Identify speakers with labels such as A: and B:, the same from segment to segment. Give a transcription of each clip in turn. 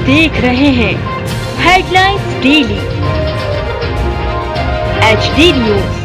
A: देख रहे हैं हेडलाइंस डेली HD न्यूज।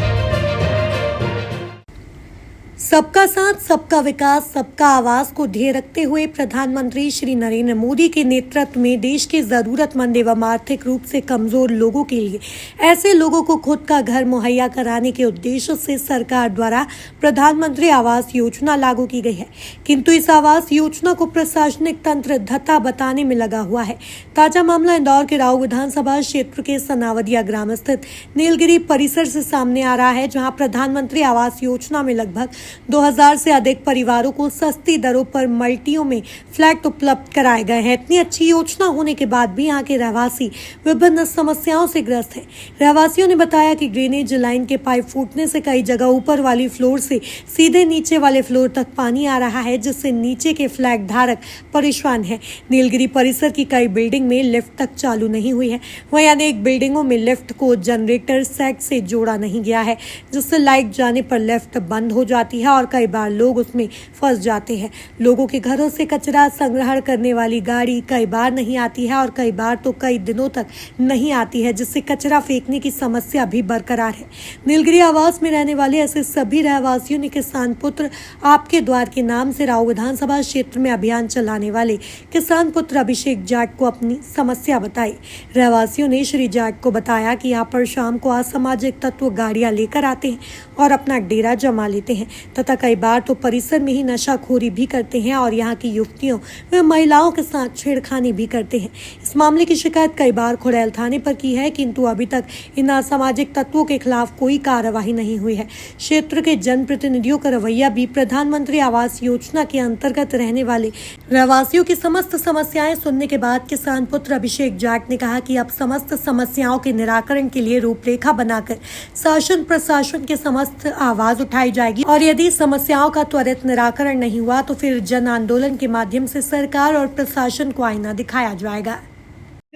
B: सबका साथ सबका विकास सबका आवाज को ध्येय रखते हुए प्रधानमंत्री श्री नरेंद्र मोदी के नेतृत्व में देश के जरूरतमंद एवं आर्थिक रूप से कमजोर लोगों के लिए ऐसे लोगों को खुद का घर मुहैया कराने के उद्देश्य से सरकार द्वारा प्रधानमंत्री आवास योजना लागू की गई है। किंतु इस आवास योजना को प्रशासनिक तंत्र धत्ता बताने में लगा हुआ है। ताजा मामला इंदौर के राऊ विधानसभा क्षेत्र के सनावदिया ग्राम स्थित नीलगिरी परिसर से सामने आ रहा है, जहां प्रधानमंत्री आवास योजना में लगभग 2000 से अधिक परिवारों को सस्ती दरों पर मल्टियों में फ्लैट उपलब्ध कराए गए हैं। इतनी अच्छी योजना होने के बाद भी यहाँ के रहवासी विभिन्न समस्याओं से ग्रस्त हैं। रहवासियों ने बताया कि ड्रेनेज लाइन के पाइप फूटने से कई जगह ऊपर वाली फ्लोर से सीधे नीचे वाले फ्लोर तक पानी आ रहा है, जिससे नीचे के फ्लैट धारक परेशान है। नीलगिरी परिसर की कई बिल्डिंग में लिफ्ट तक चालू नहीं हुई है। वहीं अनेक बिल्डिंगों में लिफ्ट को जनरेटर सेट से जोड़ा नहीं गया है, जिससे लाइट जाने पर लिफ्ट बंद हो जाती है और कई बार लोग उसमें फंस जाते हैं। लोगों के घरों से कचरा संग्रहण करने वाली गाड़ी कई बार नहीं आती है और कई बार तो कई दिनों तक नहीं आती है, जिससे कचरा फेंकने की समस्या भी बरकरार है। नीलगिरी आवास में रहने वाले ऐसे सभी रहवासियों ने किसान पुत्र आपके द्वार के नाम से राऊ विधानसभा क्षेत्र में अभियान चलाने वाले किसान पुत्र अभिषेक जाट को अपनी समस्या बताई। रहवासियों ने श्री जाट को बताया कि यहाँ पर शाम को असामाजिक तत्व गाड़ियां लेकर आते हैं और अपना डेरा जमा लेते हैं तथा कई बार तो परिसर में ही नशाखोरी भी करते हैं और यहाँ की युवतियों व महिलाओं के साथ छेड़खानी भी करते हैं। इस मामले की शिकायत कई बार खुड़ैल थाने पर की है, किंतु अभी तक इन असामाजिक तत्वों के खिलाफ कोई कार्यवाही नहीं हुई है। क्षेत्र के जनप्रतिनिधियों का रवैया भी प्रधानमंत्री आवास योजना के अंतर्गत रहने वाले रहवासियों की समस्त समस्याएं सुनने के बाद किसान पुत्र अभिषेक जाट ने कहा कि अब समस्त समस्याओं के निराकरण के लिए रूपरेखा बनाकर शासन प्रशासन के समस्त आवाज उठाई जाएगी और यदि समस्याओं का त्वरित निराकरण नहीं हुआ तो फिर जन आंदोलन के माध्यम से सरकार और प्रशासन को आईना दिखाया जाएगा।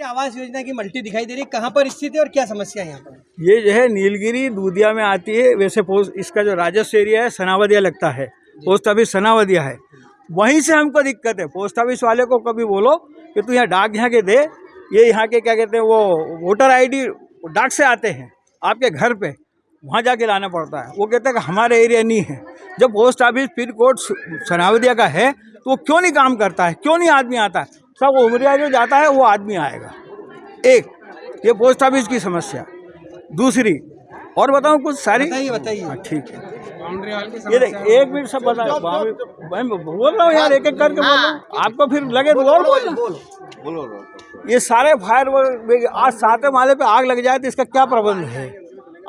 C: आवास योजना की मल्टी दिखाई दे रही है, कहाँ पर स्थित है और क्या समस्या है यहाँ पर?
D: ये जो है नीलगिरी दूधिया में आती है। वैसे पोस्ट इसका जो राजस्व एरिया है सनावदिया लगता है, पोस्ट ऑफिस सनावदिया है, वहीं से हमको दिक्कत है। पोस्ट ऑफिस वाले को कभी बोलो कि तू यहाँ डाक यहाँ के दे, ये यहाँ के क्या कहते हैं वो वोटर ID डाक से आते हैं आपके घर पे, वहाँ जाके लाना पड़ता है। वो कहते हैं कि हमारे एरिया नहीं है। जब post office pin code Sanawadiya का है तो वो क्यों नहीं काम करता है, क्यों नहीं आदमी आता है? सब उमरिया जो जाता है वो आदमी आएगा। एक ये पोस्ट ऑफिस की समस्या। दूसरी और बताऊँ कुछ सारी
C: बताइए।
D: ठीक है, ये देख एक मिनट सब बताओ। बोल रहा हूँ यार, एक एक करके बोल रहा हूँ, आपको फिर लगे तो और बोलो। ये सारे फायर आज 7वें माले पे आग लग जाए तो इसका क्या प्रबंध है?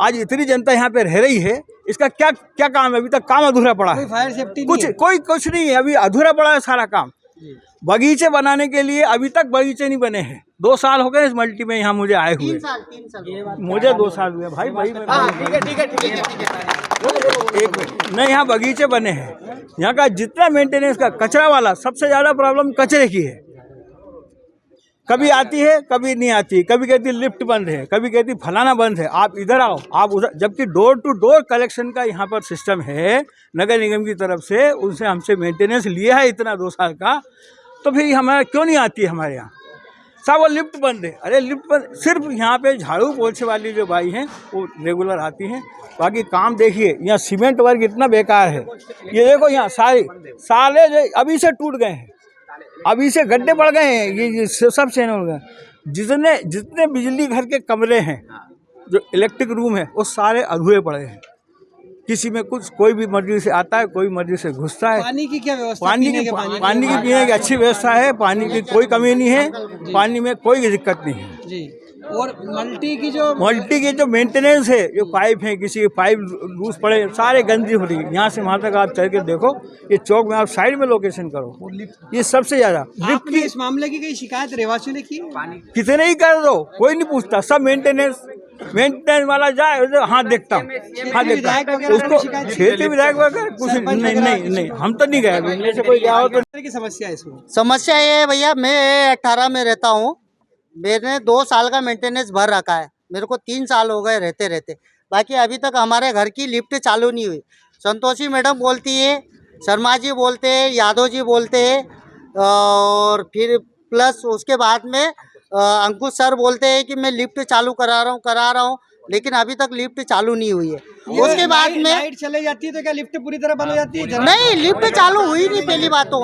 D: आज इतनी जनता यहाँ पे रह रही है, इसका क्या क्या काम है? अभी तक काम अधूरा पड़ा है।
C: फायर सेफ्टी
D: कुछ नहीं है, अभी अधूरा पड़ा है सारा काम। बगीचे बनाने के लिए अभी तक बगीचे नहीं बने हैं। 2 साल हो गए इस मल्टी में यहाँ मुझे आए हुए। 3 साल मुझे 2 साल हुए भाई।
C: ठीक है।
D: एक मिनट नहीं, यहाँ बगीचे बने हैं। यहाँ का जितना मेंटेनेंस का कचरा वाला सबसे ज़्यादा प्रॉब्लम कचरे की है। कभी आती है कभी नहीं आती, कभी कहती लिफ्ट बंद है, कभी कहती फलाना बंद है, आप इधर आओ आप उधर। जबकि डोर टू डोर कलेक्शन का यहाँ पर सिस्टम है नगर निगम की तरफ से, उनसे हमसे मेंटेनेंस लिया है इतना 2 साल का, तो फिर हमारा क्यों नहीं आती है हमारे यहाँ? सब वो लिफ्ट बंद है। अरे लिफ्ट बंद, सिर्फ यहाँ पे झाड़ू पोछे वाली जो भाई हैं वो रेगुलर आती हैं। बाकी काम देखिए, यहाँ सीमेंट वर्क इतना बेकार है। ये देखो यहाँ साले जो अभी से टूट गए हैं, अभी से गड्ढे पड़ गए हैं, ये सब चैनल हो गए। जितने बिजली घर के कमरे हैं, जो इलेक्ट्रिक रूम है, वो सारे अधूरे पड़े हैं। किसी में कुछ, कोई भी मर्जी से आता है, कोई मर्जी से घुसता है।
C: पानी की क्या व्यवस्था?
D: पानी की पीने की अच्छी व्यवस्था है, पानी की कोई कमी नहीं है, पानी में कोई दिक्कत नहीं है
C: जी। और मल्टी की जो
D: मेंटेनेंस है, जो पाइप है, किसी के पाइप लूज पड़े, सारे गंदी हो रही है। यहाँ से वहाँ तक आप चल के देखो, ये चौक में आप साइड में लोकेशन करो, ये सबसे ज्यादा लिफ्ट की।
C: इस मामले की कई शिकायत रहवासियों ने की?
D: कितने ही कर दो, कोई नहीं पूछता। सब मेंटेनेंस वाला जाए, हाँ देखता हूँ, उसको क्षेत्रीय विधायक वगैरह कुछ नहीं, हम तो नहीं गए। इनमें से कोई गया हो तो?
C: की समस्या है इसमें?
E: समस्या ये है भैया, मैं 18 में रहता हूँ, मैंने 2 साल का मेंटेनेंस भर रखा है, मेरे को 3 साल हो गए रहते। बाकी अभी तक हमारे घर की लिफ्ट चालू नहीं हुई। संतोषी मैडम बोलती है, शर्मा जी बोलते हैं, यादव जी बोलते हैं, और फिर प्लस उसके बाद में अंकुश सर बोलते हैं कि मैं लिफ्ट चालू करा रहा हूँ, लेकिन अभी तक लिफ्ट चालू नहीं हुई है। उसके बाद में
C: लाइट चले जाती है तो क्या लिफ्ट पूरी तरह बंद हो जाती है?
E: नहीं, लिफ्ट चालू हुई नहीं, पहली बात तो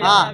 E: हाँ,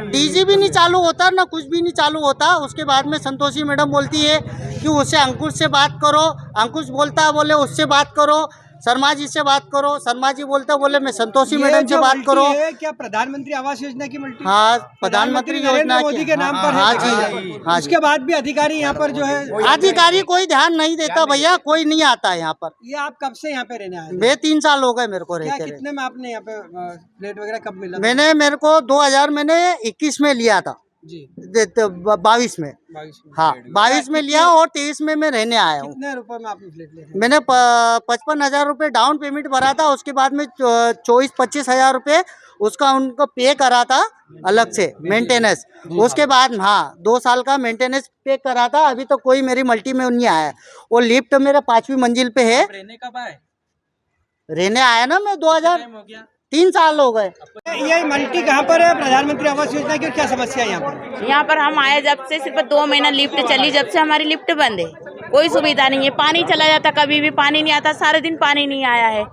E: डीजी भी नहीं चालू होता, ना कुछ भी नहीं चालू होता। उसके बाद में संतोषी मैडम बोलती है कि उससे अंकुश से बात करो, अंकुश बोलता है बोले उससे बात करो, शर्मा जी से बात करो, शर्मा जी बोले मैं संतोषी मैडम से बात करो।
C: क्या प्रधानमंत्री आवास योजना की मल्टी?
E: हाँ, प्रधानमंत्री योजना
C: मोदी के नाम पर
E: हाँ
C: है।
E: जी, हाँ जी।
C: उसके बाद भी अधिकारी यहाँ पर जो है,
E: अधिकारी कोई ध्यान नहीं देता भैया, कोई नहीं आता है यहाँ पर।
C: ये आप कब से यहाँ पे रहने आए?
E: मैं 3 साल हो गए मेरे को
C: क्या
E: रहते
C: कितने में आपने यहाँ पे फ्लैट वगैरह कब मिला?
E: मेरे को 2021 में लिया था
C: जी,
E: 22 में,
C: 22 में।
E: हाँ 22 में लिया और 23 में मैं रहने आया हूँ।
C: कितने रुपए में आपने फ्लैट लिया?
E: मैंने 55,000 रुपये डाउन पेमेंट भरा था, उसके बाद में 24-25 हजार रुपये उसका उनको पे करा था अलग से मेंटेनेंस। उसके बाद हाँ 2 साल का मेंटेनेंस पे करा था। अभी तो कोई मेरी मल्टी में नहीं आया है। वो लिफ्ट मेरा 5वीं मंजिल पे है।
C: रहने कब आए?
E: रहने आया ना मैं 2003 साल हो गए।
C: ये मल्टी कहाँ पर है प्रधानमंत्री आवास योजना की, और क्या समस्या है यहाँ पर?
F: यहाँ पर हम आए जब से सिर्फ 2 महीना लिफ्ट चली, जब से हमारी लिफ्ट बंद है, कोई सुविधा नहीं है। पानी चला जाता, कभी भी पानी नहीं आता, सारे दिन पानी नहीं आया है।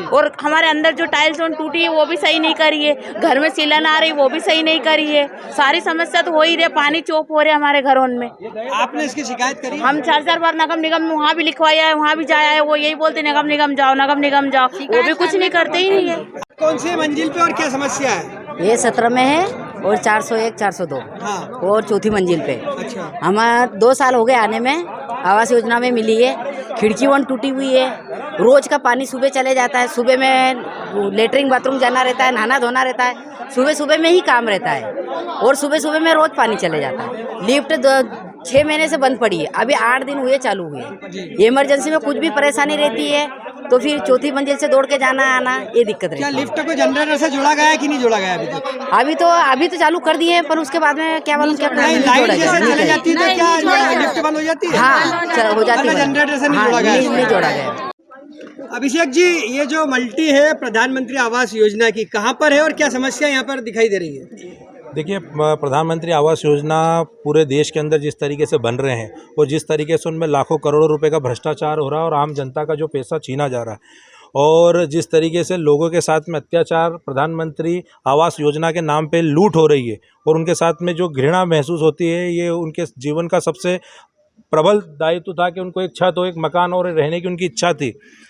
F: और हमारे अंदर जो टाइल्स टूटी है वो भी सही नहीं करी है, घर में सीलन आ रही वो भी सही नहीं करी है। सारी समस्या तो हो ही रही, पानी चोप हो रहे हमारे घरों में।
C: आपने इसकी शिकायत करी?
F: हम 4 बार नगर निगम वहाँ भी लिखवाया है, वहाँ भी जाया है, वो यही बोलते नगर निगम जाओ, नगर निगम जाओ, वो भी कुछ नहीं करते ही नहीं है।
C: कौन सी मंजिल पे और क्या समस्या है?
G: ये 17 में है और 401, 402
C: हाँ,
G: और चौथी मंजिल पे।
C: अच्छा।
G: हमारा 2 साल हो गए आने में, आवास योजना में मिली है। खिड़की 1 टूटी हुई है, रोज का पानी सुबह चले जाता है। सुबह में लेटरिन बाथरूम जाना रहता है, नहाना धोना रहता है, सुबह में ही काम रहता है। और सुबह में रोज पानी चले जाता है। लिफ्ट 6 महीने से बंद पड़ी है, अभी 8 दिन हुए चालू हुए। इमरजेंसी में कुछ भी परेशानी रहती है तो फिर चौथी मंजिल से दौड़ के जाना आना, ये दिक्कत रहती
C: क्या
G: है।
C: लिफ्ट को जनरेटर से जोड़ा गया है कि नहीं जोड़ा गया अभी तक?
G: अभी तो चालू कर दिए हैं, पर उसके बाद में क्या मालूम क्या
C: नहीं, लाइट जैसे चले जाती है तो क्या लिफ्ट बंद हो जाती है?
G: हाँ हो जाती है।
C: जनरेटर से नहीं
G: हाँ,
C: जोड़ा गया है।
G: नहीं जोड़ा गया।
C: अभिषेक जी, ये जो मल्टी है प्रधानमंत्री आवास योजना की, कहाँ पर है और क्या समस्या यहाँ पर दिखाई दे रही है?
H: देखिए, प्रधानमंत्री आवास योजना पूरे देश के अंदर जिस तरीके से बन रहे हैं और जिस तरीके से उनमें लाखों करोड़ों रुपए का भ्रष्टाचार हो रहा है और आम जनता का जो पैसा छीना जा रहा है और जिस तरीके से लोगों के साथ में अत्याचार प्रधानमंत्री आवास योजना के नाम पे लूट हो रही है और उनके साथ में जो घृणा महसूस होती है, ये उनके जीवन का सबसे प्रबल दायित्व था कि उनको एक छत हो, एक मकान और रहने की उनकी इच्छा थी।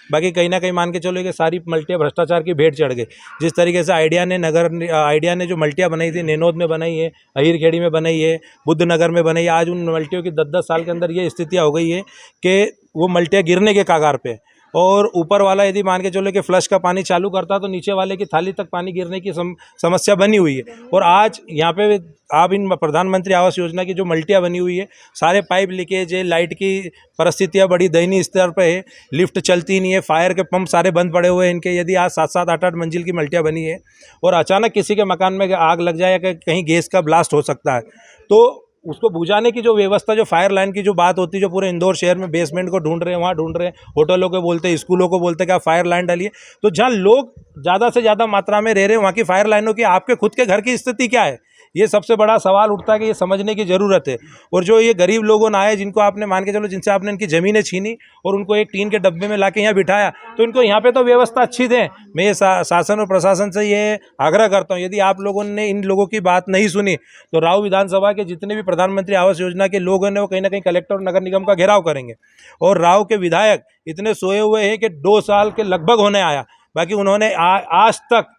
H: बाकी कहीं ना कहीं मान के चलो कि सारी मल्टियाँ भ्रष्टाचार की भेंट चढ़ गई। जिस तरीके से आइडिया ने जो मल्टियाँ बनाई थी, नेनोद में बनाई है, अहिरखेड़ी में बनाई है, बुद्धनगर में बनाई है, आज उन मल्टियों की 10-10 साल के अंदर ये स्थितियाँ हो गई है कि वो मल्टियाँ गिरने के कगार पे। और ऊपर वाला यदि मान के चलो कि फ्लश का पानी चालू करता तो नीचे वाले की थाली तक पानी गिरने की समस्या बनी हुई है। और आज यहाँ पे आप इन प्रधानमंत्री आवास योजना की जो मल्टियाँ बनी हुई है, सारे पाइप लीकेज है, लाइट की परिस्थितियाँ बड़ी दयनीय स्तर पे है, लिफ्ट चलती नहीं है, फायर के पंप सारे बंद पड़े हुए हैं इनके। यदि आज 7-7, 8-8 मंजिल की मल्टियाँ बनी है और अचानक किसी के मकान में आग लग जाए या कहीं गैस का ब्लास्ट हो सकता है तो उसको बुझाने की जो व्यवस्था, जो फायर लाइन की जो बात होती है, जो पूरे इंदौर शहर में बेसमेंट को ढूंढ रहे हैं, वहाँ ढूंढ रहे हैं, होटलों को बोलते हैं, स्कूलों को बोलते हैं कि आप फायर लाइन डालिए। तो जहाँ लोग ज़्यादा से ज़्यादा मात्रा में रह रहे हैं वहाँ की फायर लाइनों की आपके खुद के घर की स्थिति क्या है, ये सबसे बड़ा सवाल उठता है कि ये समझने की ज़रूरत है। और जो ये गरीब लोगों ने आए, जिनको आपने मान के चलो जिनसे आपने इनकी ज़मीनें छीनी और उनको एक टीन के डब्बे में लाके यहाँ बिठाया, तो इनको यहाँ पे तो व्यवस्था अच्छी दें। मैं ये शासन और प्रशासन से ये आग्रह करता हूँ, यदि आप लोगों ने इन लोगों की बात नहीं सुनी तो राव विधानसभा के जितने भी प्रधानमंत्री आवास योजना के लोग हैं वो कहीं ना कहीं कलेक्टर और नगर निगम का घेराव करेंगे। और राव के विधायक इतने सोए हुए हैं कि 2 साल के लगभग होने आया, बाकी उन्होंने आज तक,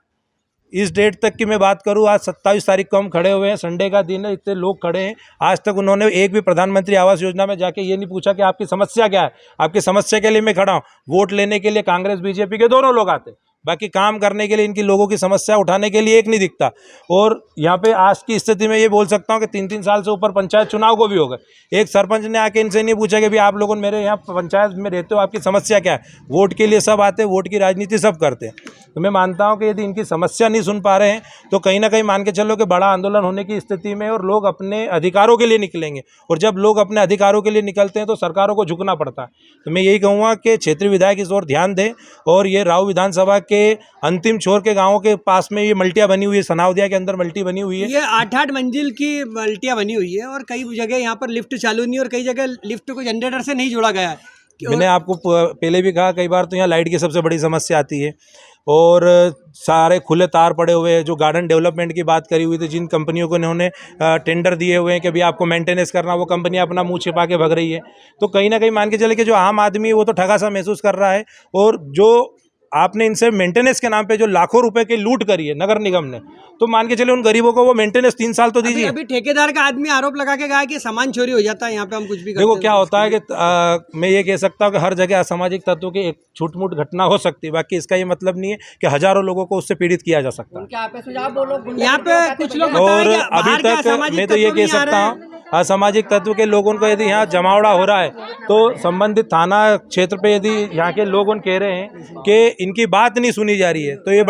H: इस डेट तक की मैं बात करूं, आज 27 तारीख को हम खड़े हुए हैं, संडे का दिन है, इतने लोग खड़े हैं, आज तक उन्होंने एक भी प्रधानमंत्री आवास योजना में जाके ये नहीं पूछा कि आपकी समस्या क्या है। आपकी समस्या के लिए मैं खड़ा हूं। वोट लेने के लिए कांग्रेस बीजेपी के दोनों लोग आते, बाकी काम करने के लिए, इनकी लोगों की समस्या उठाने के लिए एक नहीं दिखता। और यहाँ पे आज की स्थिति में ये बोल सकता हूँ कि 3-3 साल से ऊपर पंचायत चुनाव को भी हो गए, एक सरपंच ने आके इनसे नहीं पूछा कि भाई आप लोगों मेरे यहाँ पंचायत में रहते हो, आपकी समस्या क्या है। वोट के लिए सब आते, वोट की राजनीति सब करते हैं। तो मैं मानता हूँ कि यदि इनकी समस्या नहीं सुन पा रहे हैं तो कहीं ना कहीं मान के चलो कि बड़ा आंदोलन होने की स्थिति में और लोग अपने अधिकारों के लिए निकलेंगे। और जब लोग अपने अधिकारों के लिए निकलते हैं तो सरकारों को झुकना पड़ता है। तो मैं यही कहूँगा कि क्षेत्रीय विधायक इस ओर ध्यान दें और ये राव विधानसभा के के अंतिम छोर के गाँवों के पास में ये मल्टियाँ बनी हुई है, सनावदिया के अंदर मल्टी बनी हुई है।
C: ये 8-8 मंजिल की मल्टियाँ बनी हुई है और कई जगह यहाँ पर लिफ्ट चालू नहीं और कई जगह लिफ्ट को जनरेटर से नहीं जोड़ा गया है।
H: मैंने आपको पहले भी कहा कई बार, तो यहाँ लाइट की सबसे बड़ी समस्या आती है और सारे खुले तार पड़े हुए हैं। जो गार्डन डेवलपमेंट की बात करी हुई थी, जिन कंपनियों को इन्होंने टेंडर दिए हुए हैं कि भाई आपको मेंटेनेंस करना, वो कंपनी अपना मुंह छिपा के भग रही है। तो कहीं ना कहीं मान के चले कि जो आम आदमी है वो तो ठगा सा महसूस कर रहा है। और जो आपने इनसे मेंटेनेंस के नाम पे जो लाखों रुपए की लूट करी है नगर निगम ने, तो मान के चले उन गरीबों को वो मेंटेनेंस 3 साल तो दीजिए।
C: अभी ठेकेदार का आदमी आरोप लगा के कहा कि सामान चोरी हो जाता है यहाँ पे, हम कुछ भी करते
H: देखो
C: हैं।
H: क्या होता है कि मैं ये कह सकता हूँ कि हर जगह असामाजिक तत्वों की एक छूट-मूट घटना हो सकती है, बाकी इसका ये मतलब नहीं है कि हज़ारों लोगों को उससे पीड़ित किया जा सकता है।
C: यहाँ पे कुछ लोग
H: और अभी तक मैं तो ये कह सकता हूँ, असामाजिक तत्व के लोगों को यदि यहाँ जमावड़ा हो रहा है तो संबंधित थाना क्षेत्र पे यदि यहाँ के लोग कह रहे हैं कि इनकी बात नहीं सुनी जा रही है, तो ये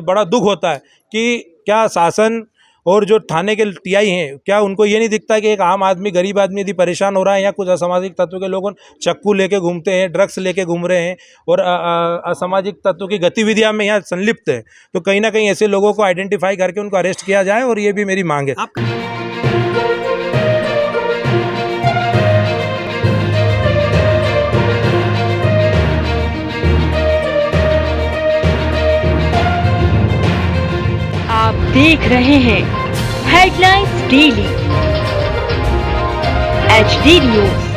H: बड़ा दुख होता है कि क्या शासन और जो थाने के टीआई हैं, क्या उनको ये नहीं दिखता कि एक आम आदमी, गरीब आदमी यदि परेशान हो रहा है, या कुछ असामाजिक तत्व के लोग चक्कू लेके घूमते हैं, ड्रग्स लेके घूम रहे हैं और असामाजिक तत्वों की गतिविधियां में यहाँ संलिप्त है, तो कहीं ना कहीं ऐसे लोगों को आइडेंटिफाई करके उनको अरेस्ट किया जाए। और ये भी मेरी मांग है।
A: आप देख रहे हैं हेडलाइंस डेली HD न्यूज।